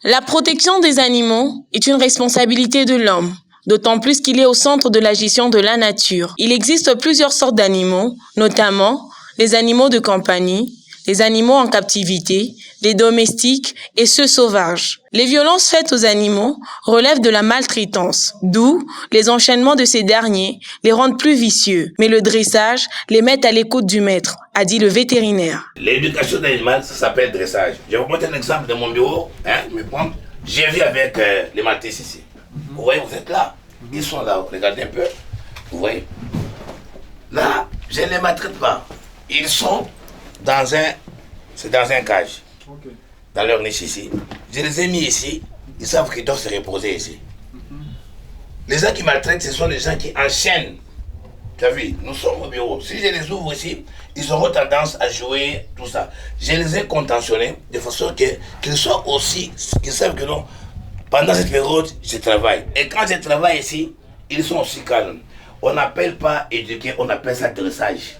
La protection des animaux est une responsabilité de l'homme, d'autant plus qu'il est au centre de la gestion de la nature. Il existe plusieurs sortes d'animaux, notamment les animaux de compagnie, les animaux en captivité, les domestiques et ceux sauvages. Les violences faites aux animaux relèvent de la maltraitance, d'où les enchaînements de ces derniers les rendent plus vicieux. Mais le dressage les met à l'écoute du maître, a dit le vétérinaire. L'éducation d'un animal, ça s'appelle dressage. Je vais vous montrer un exemple de mon bureau. J'ai vu avec les maltais ici. Vous voyez, vous êtes là. Ils sont là, regardez un peu. Vous voyez. Là, je ne les maltraite pas. Ils sont dans un cage. Okay. Dans leur niche ici. Je les ai mis ici. Ils savent qu'ils doivent se reposer ici. Les gens qui maltraitent, ce sont les gens qui enchaînent. Tu as vu, nous sommes au bureau. Si je les ouvre ici, ils auront tendance à jouer, tout ça. Je les ai contentionnés de façon qu'ils soient aussi, qu'ils savent que non, pendant cette période, je travaille. Et quand je travaille ici, ils sont aussi calmes. On n'appelle pas éduquer, on appelle ça dressage.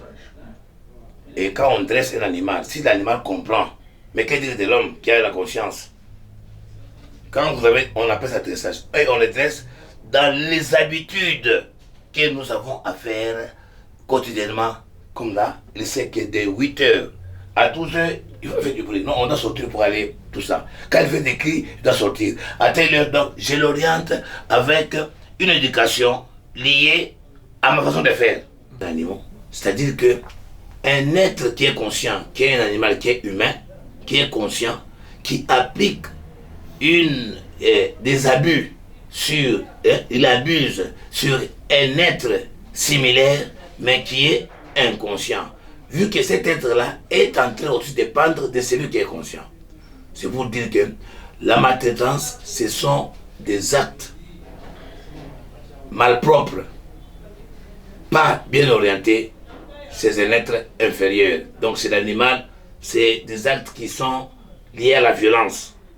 Et quand on dresse un animal, si l'animal comprend, mais qu'est-ce dire de l'homme qui a la conscience? Quand on appelle ça dressage. Et on le dresse dans les habitudes que nous avons à faire quotidiennement. Comme là, il sait que de 8h à 12h, il faut faire du bruit. Non, on doit sortir pour aller, tout ça. Quand il fait des cris, il doit sortir. À telle heure, donc, je l'oriente avec une éducation liée à ma façon de faire. L'animal. C'est-à-dire que un être qui est conscient, qui est un animal qui est humain, qui est conscient, qui applique des abus il abuse sur un être similaire, mais qui est inconscient. Vu que cet être-là est en train aussi de dépendre de celui qui est conscient. C'est pour dire que la maltraitance, ce sont des actes malpropres, pas bien orientés, c'est un être inférieur. Donc c'est l'animal, c'est des actes qui sont liés à la violence.